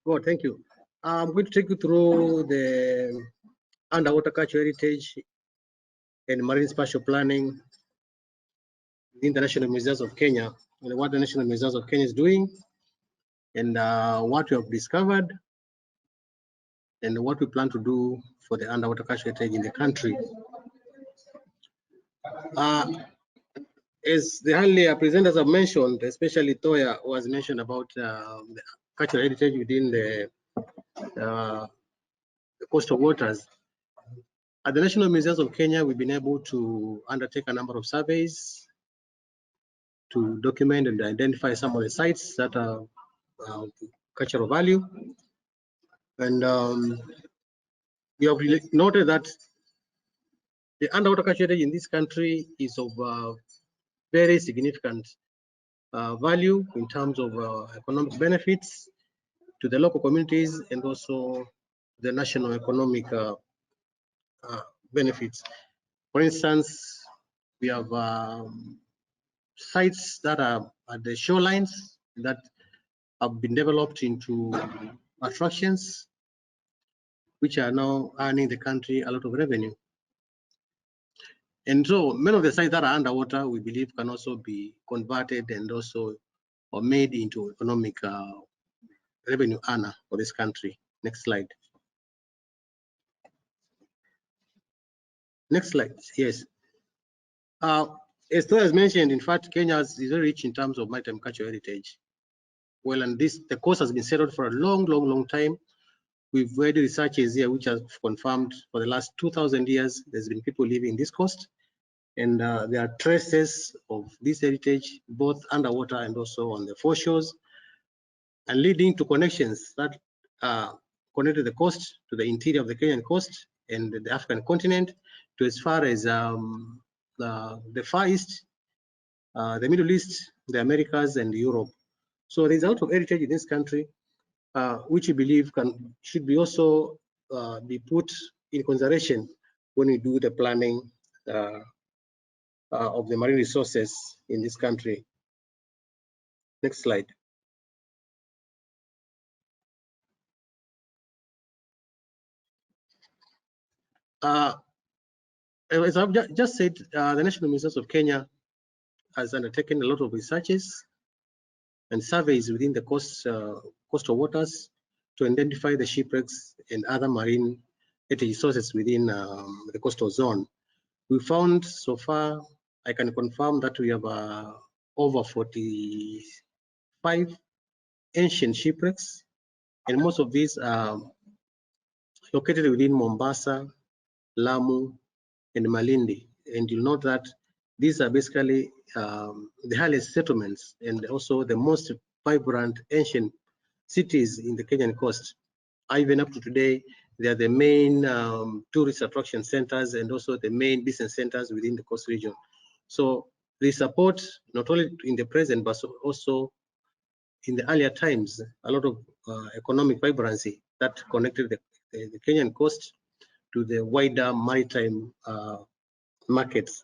Well, thank you. I'm going to take you through the underwater cultural heritage and marine spatial planning in the National Museums of Kenya, and what the National Museums of Kenya is doing, and what we have discovered, and what we plan to do for the underwater cultural heritage in the country. As the earlier presenters have mentioned, especially Toya was mentioned about the cultural heritage within the coastal waters. At the National Museums of Kenya, we've been able to undertake a number of surveys to document and identify some of the sites that are cultural value. And we have noted that the underwater culture heritage in this country is of very significant value in terms of economic benefits to the local communities and also the national economic benefits. For instance, we have sites that are at the shorelines that have been developed into attractions, which are now earning the country a lot of revenue. And so many of the sites that are underwater, we believe, can also be converted and also or made into economic revenue earner for this country. Next slide. Next slide, yes. As Toya has mentioned, in fact, Kenya is very rich in terms of maritime cultural heritage. Well, and the coast has been settled for a long time. We've read researches here which have confirmed for the last 2,000 years, there's been people living in this coast. And there are traces of this heritage, both underwater and also on the foreshores, and leading to connections that connected the coast to the interior of the Kenyan coast and the African continent to as far as the Far East, the Middle East, the Americas, and Europe. So there's a lot of heritage in this country, which we believe should be also be put in consideration when we do the planning of the marine resources in this country. Next slide. As I've just said, the National Museums of Kenya has undertaken a lot of researches and surveys within the coastal waters to identify the shipwrecks and other marine heritage sources within the coastal zone. We found so far, I can confirm that we have over 45 ancient shipwrecks, and most of these are located within Mombasa, Lamu, and Malindi. And you'll note that these are basically the earliest settlements and also the most vibrant ancient cities in the Kenyan coast. Even up to today, they are the main tourist attraction centers and also the main business centers within the coast region. So they support not only in the present, but also in the earlier times, a lot of economic vibrancy that connected the Kenyan coast to the wider maritime markets.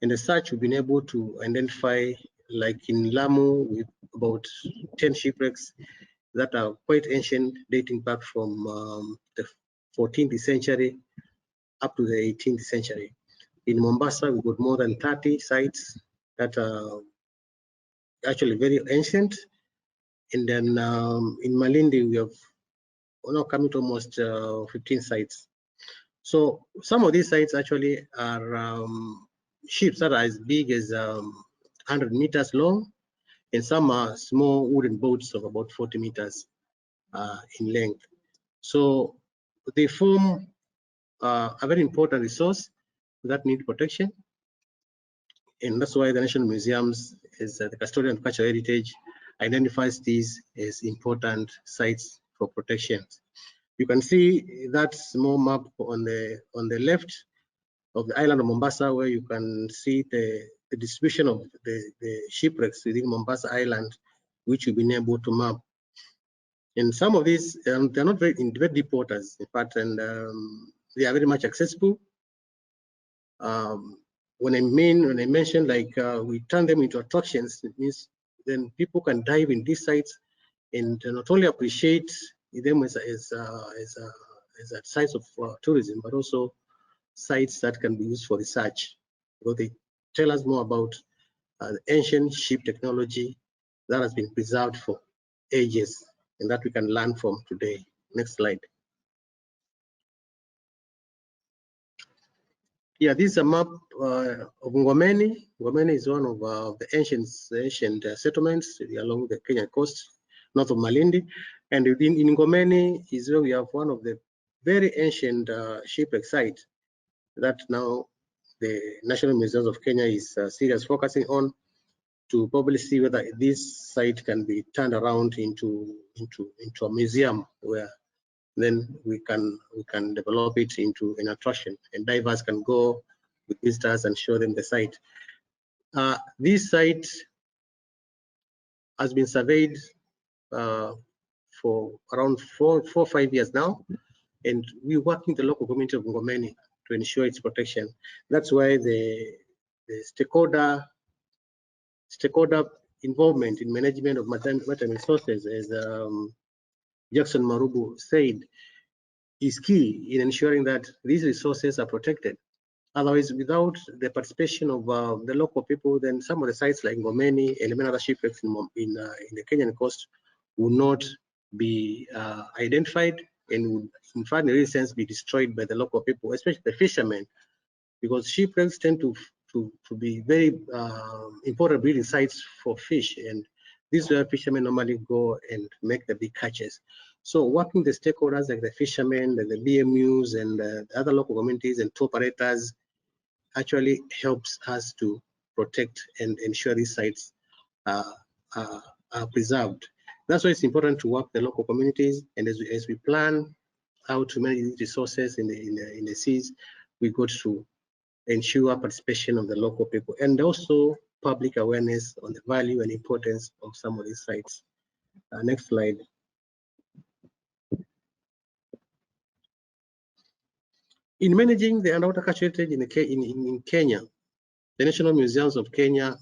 And as such, we've been able to identify, like in Lamu, with about 10 shipwrecks that are quite ancient, dating back from the 14th century up to the 18th century. In Mombasa, we've got more than 30 sites that are actually very ancient. And then in Malindi, we have now coming to almost 15 sites. So some of these sites actually are ships that are as big as 100 meters long, and some are small wooden boats of about 40 meters in length. So they form a very important resource that need protection. And that's why the National Museums, as the custodian of cultural heritage, identifies these as important sites for protection. You can see that small map on the left of the island of Mombasa, where you can see the distribution of the shipwrecks within Mombasa Island, which we've been able to map. And some of these, they're not very deep waters, in fact, and they are very much accessible. When I mention like we turn them into attractions, it means then people can dive in these sites and not only appreciate them as sites of tourism, but also sites that can be used for research, because they tell us more about ancient ship technology that has been preserved for ages and that we can learn from today. Next slide. Yeah, this is a map of Ngomeni. Ngomeni is one of the ancient settlements along the Kenyan coast, north of Malindi. And in Ngomeni is where we have one of the very ancient shipwreck sites that now the National Museums of Kenya is serious focusing on, to probably see whether this site can be turned around into a museum, where then we can develop it into an attraction, and divers can go with visitors and show them the site. This site has been surveyed for around four or 5 years now, and we work with the local community of Ngomeni to ensure its protection. That's why the stakeholder involvement in management of maritime resources, as Jackson Marubu said, is key in ensuring that these resources are protected. Otherwise, without the participation of the local people, then some of the sites like Ngomeni and many other shipwrecks in the Kenyan coast will not be identified, and would, in fact, in a real sense, be destroyed by the local people, especially the fishermen, because shipwrecks tend to be very important breeding sites for fish, and this is where fishermen normally go and make the big catches. So working the stakeholders like the fishermen, the BMUs, and the other local communities and tour operators actually helps us to protect and ensure these sites are preserved. That's why it's important to work the local communities, and as we plan how to manage these resources in the seas, we got to ensure participation of the local people, and also public awareness on the value and importance of some of these sites. Next slide. In managing the underwater cultural heritage in Kenya, the National Museums of Kenya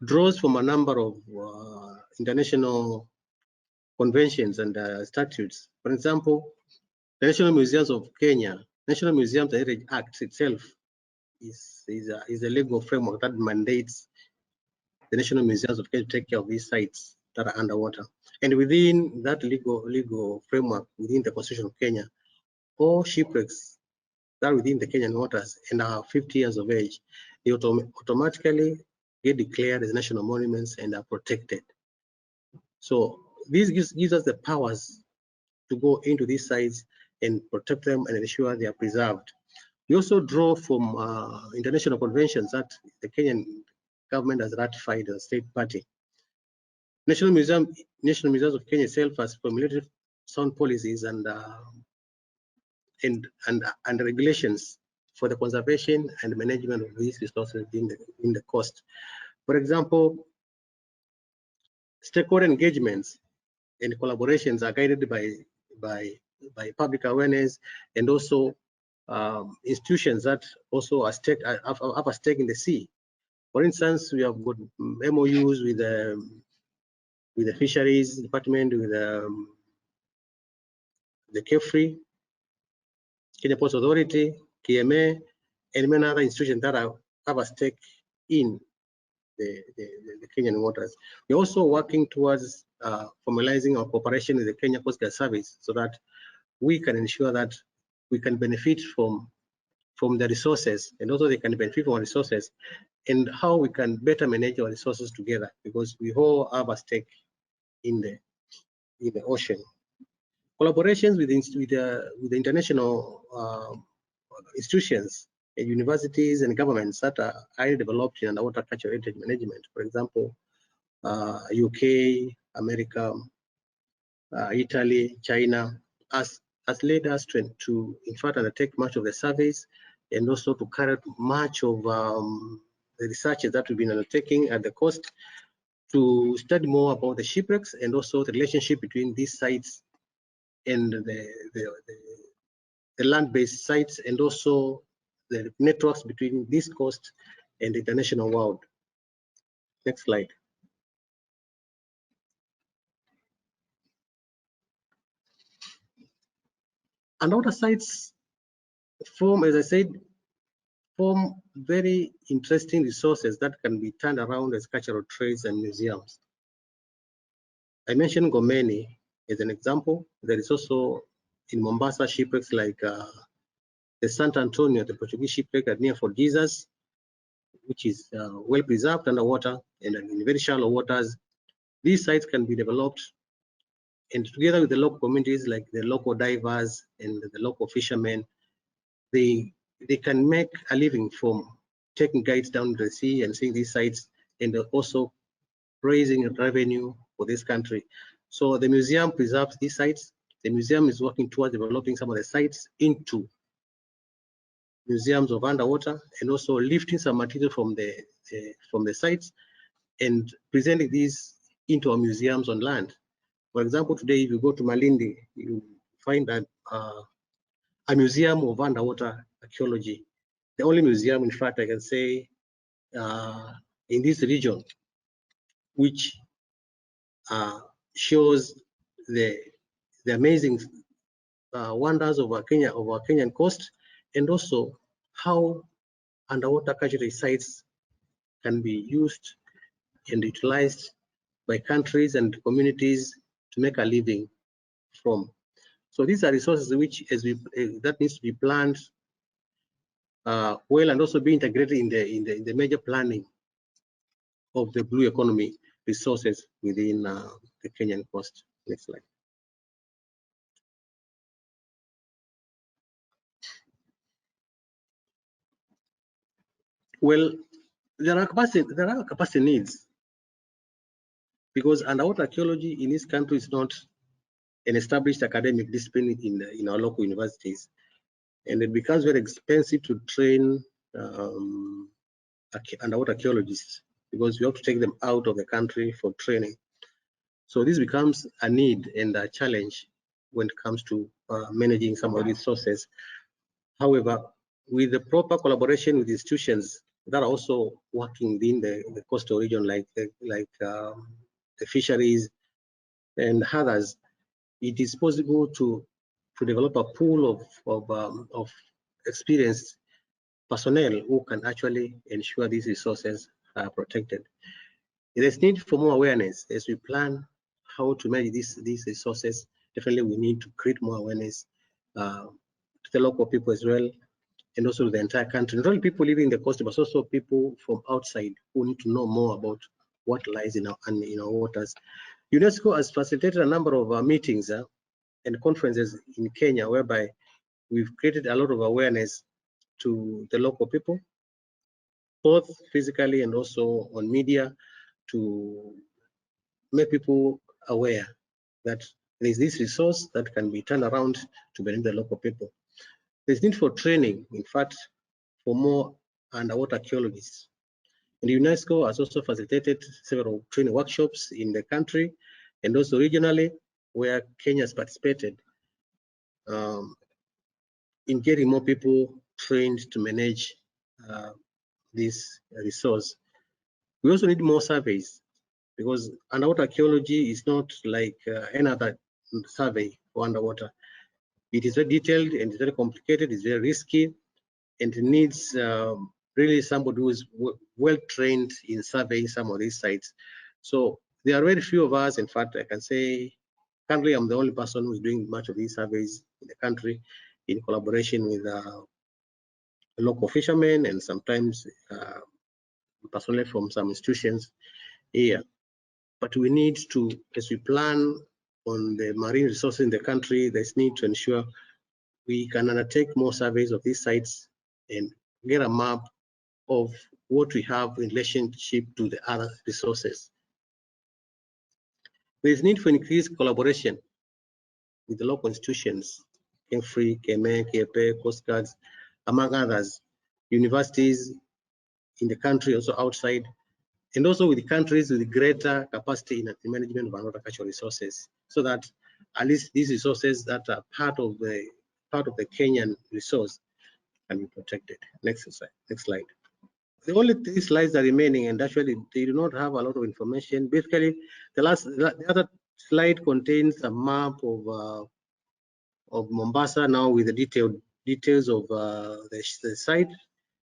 draws from a number of international conventions and statutes. For example, the National Museums of Kenya, National Museums Heritage Act itself is a legal framework that mandates the National Museums of Kenya to take care of these sites that are underwater. And within that legal framework, within the Constitution of Kenya, all shipwrecks that are within the Kenyan waters and are 50 years of age, they automatically get declared as national monuments and are protected. So this gives us the powers to go into these sites and protect them and ensure they are preserved. We also draw from international conventions that the Kenyan government has ratified as a state party. National Museums of Kenya itself has formulated sound policies and regulations for the conservation and management of these resources in the coast. For example, stakeholder engagements and collaborations are guided by public awareness, and also institutions that also have a stake in the sea. For instance, we have got MOUs with the Fisheries Department, with the KEFRI, Kenya Ports Authority, KMA, and many other institutions that have a stake in the Kenyan waters. We're also working towards formalizing our cooperation with the Kenya Coast Guard Service, so that we can ensure that we can benefit from the resources, and also they can benefit from our resources, and how we can better manage our resources together, because we all have a stake in the ocean. Collaborations with the international institutions and universities and governments that are highly developed in underwater cultural heritage management. For example, UK, America, Italy, China, has led us to in fact undertake much of the surveys, and also to carry out much of the researches that we've been undertaking at the coast, to study more about the shipwrecks and also the relationship between these sites and the land-based sites, and also the networks between this coast and the international world. Next slide. Underwater sites form, as I said, form very interesting resources that can be turned around as cultural traits and museums. I mentioned Gomeni as an example. There is also in Mombasa shipwrecks like the Santo Antonio, the Portuguese shipwreck near Fort Jesus, which is well preserved underwater and in very shallow waters. These sites can be developed, and together with the local communities like the local divers and the local fishermen, they can make a living from taking guides down to the sea and seeing these sites, and also raising revenue for this country. So the museum preserves these sites. The museum is working towards developing some of the sites into museums of underwater, and also lifting some material from the sites and presenting these into our museums on land. For example, today if you go to Malindi, you find that a museum of underwater archaeology, the only museum, in fact, I can say in this region, which shows the amazing wonders of our Kenyan coast, and also how underwater cultural sites can be used and utilized by countries and communities to make a living from. So these are resources which, that needs to be planned well, and also be integrated in the major planning of the blue economy resources within the Kenyan coast. Next slide. Well, there are capacity needs, because underwater archaeology in this country is not an established academic discipline in our local universities, and it becomes very expensive to train underwater archaeologists, because we have to take them out of the country for training. So this becomes a need and a challenge when it comes to managing some of these sources. However, with the proper collaboration with institutions that are also working within the coastal region, like the fisheries and others, it is possible to develop a pool of experienced personnel who can actually ensure these resources are protected. There is need for more awareness as we plan how to manage these resources. Definitely, we need to create more awareness to the local people as well, and also to the entire country. Not only people living in the coast, but also people from outside who need to know more about what lies in our waters. UNESCO has facilitated a number of meetings and conferences in Kenya, whereby we've created a lot of awareness to the local people, both physically and also on media, to make people aware that there is this resource that can be turned around to benefit the local people. There's need for training, in fact, for more underwater archaeologists. And UNESCO has also facilitated several training workshops in the country and also regionally, where Kenya has participated in getting more people trained to manage this resource. We also need more surveys, because underwater archaeology is not like any other survey for underwater. It is very detailed and it's very complicated, it's very risky, and it needs really somebody who is well trained in surveying some of these sites. So there are very few of us. In fact, I can say currently I'm the only person who's doing much of these surveys in the country, in collaboration with local fishermen and sometimes personnel from some institutions here. But we need to, as we plan on the marine resources in the country, there's need to ensure we can undertake more surveys of these sites and get a map of what we have in relationship to the other resources. There is need for increased collaboration with the local institutions, KEMFRI, KEME, KEPE, Coast Guards, among others, universities in the country, also outside, and also with the countries with greater capacity in the management of underwater cultural resources, so that at least these resources that are part of the Kenyan resource can be protected. Next slide. The only 3 slides are remaining, and actually they do not have a lot of information. Basically, the other slide contains a map Mombasa now with the details of the site.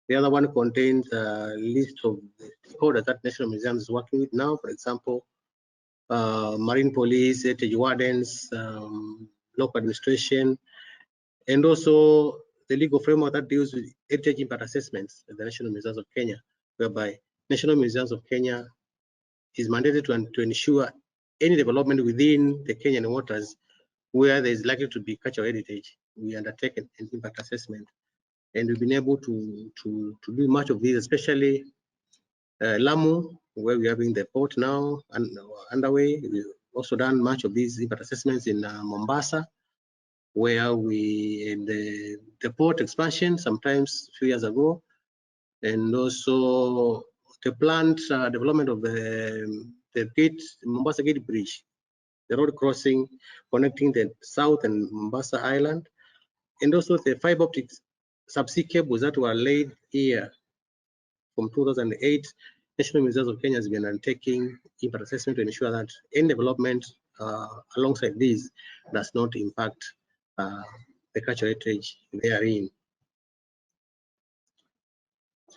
The other one contains a list of the stakeholders that National Museum is working with now. For example, Marine Police, heritage wardens, local administration, and also the legal framework that deals with heritage impact assessments at the National Museums of Kenya, whereby National Museums of Kenya is mandated to ensure any development within the Kenyan waters where there is likely to be cultural heritage. We undertake an impact assessment, and we've been able to do much of this, especially Lamu, where we're having the port now and underway. We've also done much of these impact assessments in Mombasa, where we in the port expansion sometimes a few years ago, and also the planned development of the Mombasa Gate Bridge, the road crossing connecting the South and Mombasa Island, and also the fiber optic subsea cables that were laid here from 2008. National Museums of Kenya has been undertaking impact assessment to ensure that any development alongside these does not impact the cultural heritage therein.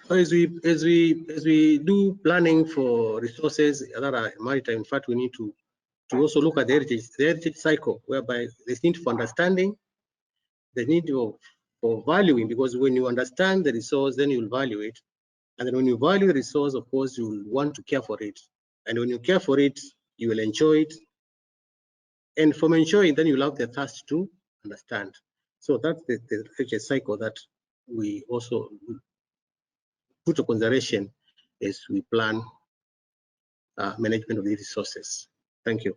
So as we do planning for resources that are maritime, in fact, we need to also look at the heritage cycle, whereby there's need for understanding, the need for valuing, because when you understand the resource, then you'll value it. And then when you value the resource, of course, you'll want to care for it. And when you care for it, you will enjoy it. And from enjoying, then you'll have the thirst to understand. So that's the heritage cycle that we also put to consideration as we plan management of these resources. Thank you.